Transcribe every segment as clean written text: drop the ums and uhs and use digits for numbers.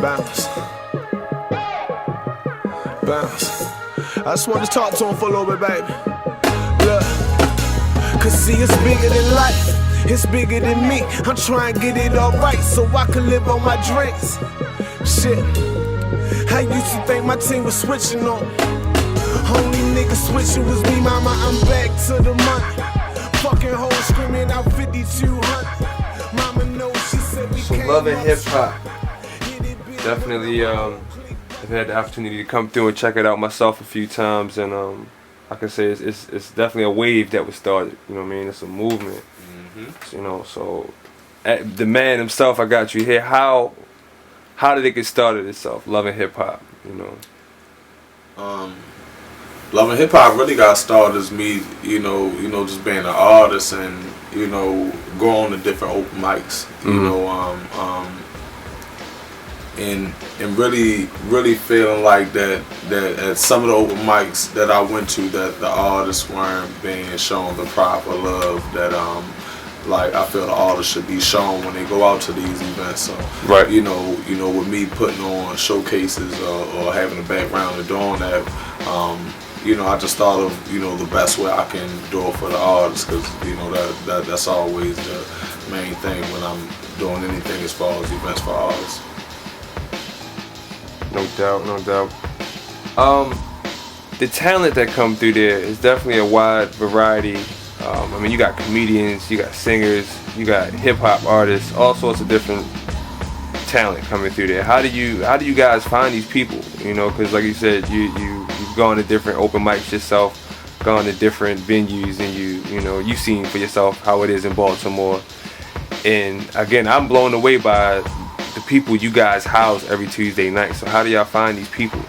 Bounce. Bounce. I just wanted to talk to him for a little bit, baby. Look, cause see, it's bigger than life. It's bigger than me. I'm trying to get it all right so I can live on my dreams. Shit, I used to think my team was switching on. Only nigga switching was me, mama. I'm back to the money. Fucking hoes screaming out 5200. Mama knows, she said we So can't. loving hip hop. Definitely I've had the opportunity to come through and check it out myself a few times, and I can say it's definitely a wave that was started. You know what I mean? It's a movement. You know, so the man himself, I got you here. How did it get started itself? Loving hip hop, you know. Loving hip hop really got started as me, you know, just being an artist and, you know, going to different open mics, you know, and really feeling like that at some of the open mics that I went to, that the artists weren't being shown the proper love that like I feel the artists should be shown when they go out to these events. So right. you know, with me putting on showcases or having a background in doing that, you know, I just thought of, you know, the best way I can do it for the artists, because, you know, that's always the main thing when I'm doing anything as far as events for artists. No doubt, no doubt. The talent that come through there is definitely a wide variety. I mean, you got comedians, you got singers, you got hip hop artists, all sorts of different talent coming through there. How do you guys find these people? You know, because like you said, you've gone to different open mics yourself, gone to different venues, and you know you've seen for yourself how it is in Baltimore. And again, I'm blown away by the people you guys house every Tuesday night. So how do y'all find these people?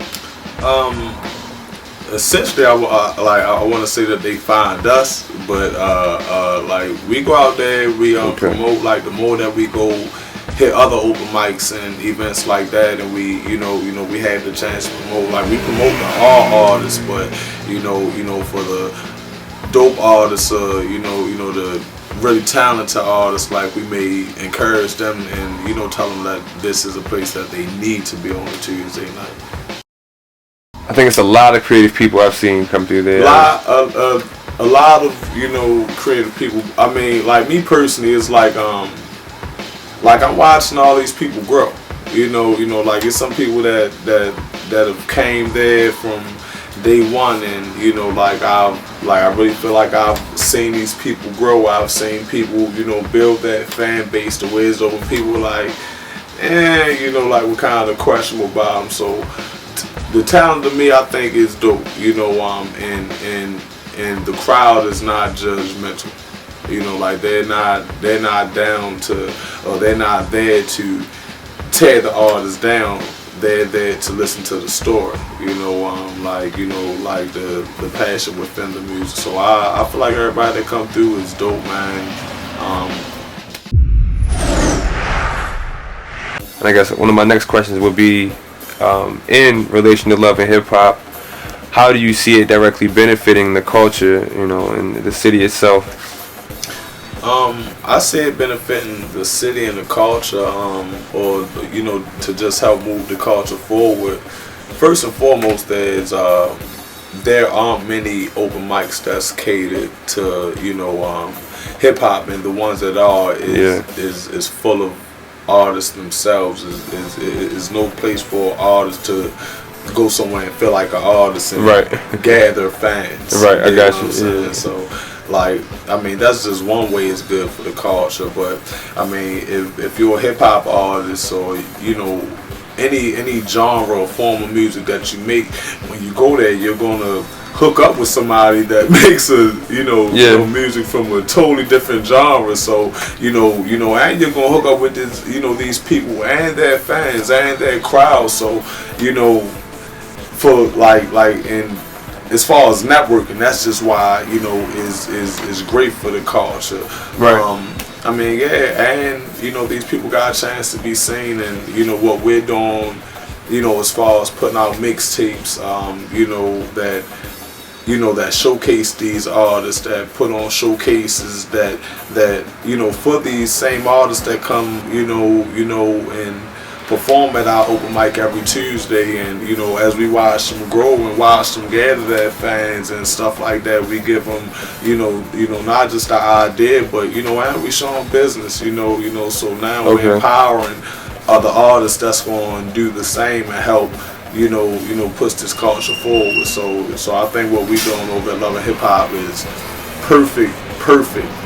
Essentially, I want to say that they find us, but like we go out there, we promote. Like the more that we go hit other open mics and events like that, and we you know we had the chance to promote. Like we promote to all artists, but you know for the dope artists, you know the really talented artists, like we may encourage them and, you know, tell them that this is a place that they need to be on a Tuesday night. I think it's a lot of creative people I've seen come through there. A lot of, you know, creative people. I mean, like me personally, it's like I'm watching all these people grow. You know, like it's some people that have came there from day one, and you know, I really feel like I've seen these people grow. I've seen people, you know, build that fan base to where it's over. People like, you know, like we're kind of questionable about them. So the talent to me, I think, is dope. You know, and the crowd is not judgmental. You know, like they're not down to, or they're not there to tear the artist down. They're there to listen to the story, you know, like the passion within the music. So I feel like everybody that come through is dope, man. And I guess one of my next questions would be, in relation to love and hip hop, how do you see it directly benefiting the culture, you know, and the city itself? I see it benefiting the city and the culture, or you know, to just help move the culture forward. First and foremost, there aren't many open mics that's catered to, you know, hip hop, and the ones that are is full of artists themselves. Is no place for artists to go somewhere and feel like an artist and gather fans. Right, I got you. Yeah. So, like, I mean, that's just one way it's good for the culture. But I mean, if you're a hip hop artist, or you know, any genre or form of music that you make, when you go there, you're gonna hook up with somebody that makes you know, music from a totally different genre. So you know, and you're gonna hook up with this, you know, these people and their fans and their crowd. So you know, for like in as far as networking, that's just why, you know, is great for the culture. Right. I mean, and you know, these people got a chance to be seen, and you know what we're doing, you know, as far as putting out mixtapes, you know, that showcase these artists, that put on showcases that you know, for these same artists that come, you know, and perform at our open mic every Tuesday, and you know, as we watch them grow and watch them gather their fans and stuff like that, we give them, you know, not just the idea, but you know, and we show them business, you know. So now we're empowering other artists that's going to do the same and help, you know, push this culture forward. So I think what we doing over at Love and Hip Hop is perfect,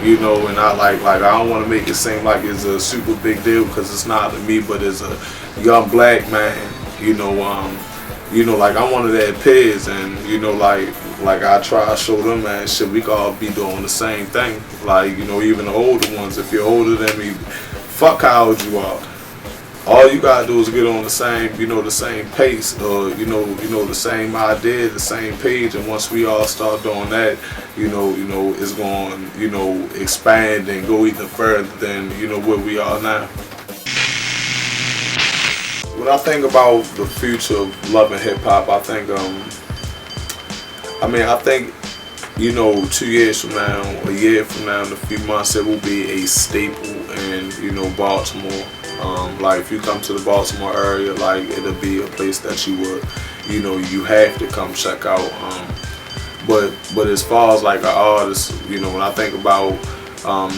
you know, and I don't want to make it seem like it's a super big deal, because it's not to me, but as a young black man, you know, like I'm one of their peers, and you know, like I try to show them, man, shit, we could all be doing the same thing. Like, you know, even the older ones, if you're older than me, fuck how old you are, all you gotta do is get on the same, you know, the same pace, or you know, the same idea, the same page, and once we all start doing that, you know, it's going, you know, expand and go even further than, you know, where we are now. When I think about the future of Love and Hip Hop, I think, I think, you know, 2 years from now, a year from now, in a few months, it will be a staple in, you know, Baltimore. Like if you come to the Baltimore area, like it'll be a place that you would, you know, you have to come check out. But as far as like an artist, you know, when I think about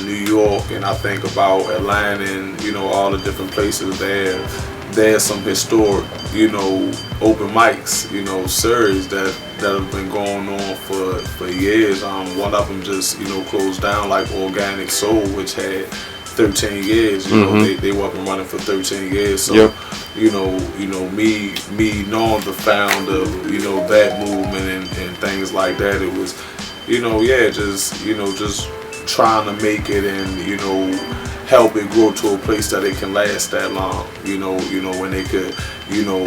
New York and I think about Atlanta and, you know, all the different places there's some historic, you know, open mics, you know, series that have been going on for years. One of them just, you know, closed down, like Organic Soul, which had 13 years, you know, they were up and running for 13 years. So, you know, me knowing the founder, you know, that movement and things like that, it was, you know, just trying to make it and, you know, help it grow to a place that it can last that long, you know, when they could, you know,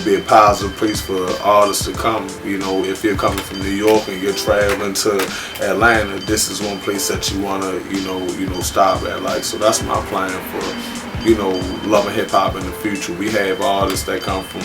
be a positive place for artists to come. You know, if you're coming from New York and you're traveling to Atlanta, this is one place that you wanna, you know, stop at. Like, so that's my plan for, you know, Love and Hip Hop in the future. We have artists that come from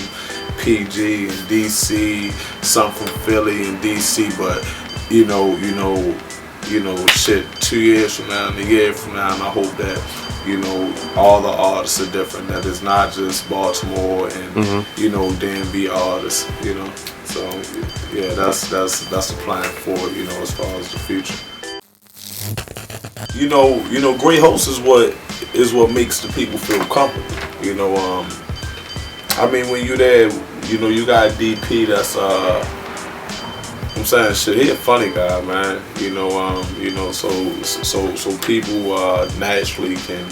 PG and DC, some from Philly and DC, but you know, shit, 2 years from now and a year from now, and I hope that, you know, all the artists are different, that it's not just Baltimore and, you know, DMV artists, you know. So, yeah, that's the plan for, you know, as far as the future. You know, great hosts is what makes the people feel comfortable, you know. I mean, when you're there, you know, you got DP that's, I'm saying, shit, he a funny guy, man. You know, so people naturally can,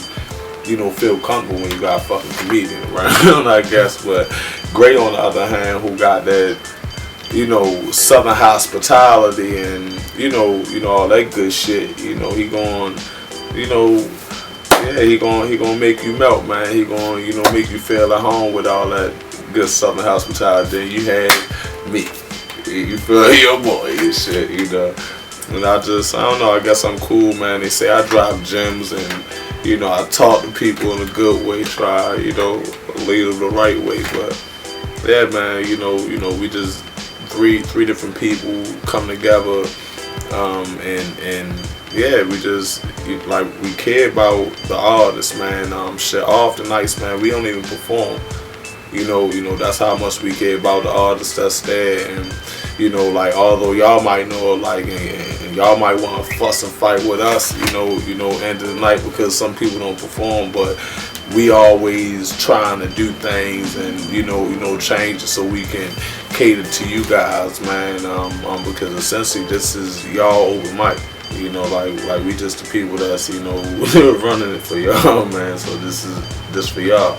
you know, feel comfortable when you got a fucking comedian around, I guess. But Gray, on the other hand, who got that, you know, Southern hospitality and you know all that good shit. You know, he going, you know, yeah, he gonna make you melt, man. He gonna, you know, make you feel at home with all that good Southern hospitality. Then you had me. You feel your boy and shit, you know. And I don't know, I guess I'm cool, man. They say I drop gems and, you know, I talk to people in a good way, try, you know, lead them the right way. But yeah, man, you know, we just three different people come together, and yeah, we just like we care about the artists, man. Shit, off the nights, man, we don't even perform. You know, that's how much we care about the artists that's there. And, you know, like, although y'all might know, like, and y'all might want to fuss and fight with us, you know, end of the night because some people don't perform, but we always trying to do things and, you know, change it so we can cater to you guys, man, because essentially this is y'all open mic. You know, like we just the people that's, you know, running it for y'all, man. So this for y'all.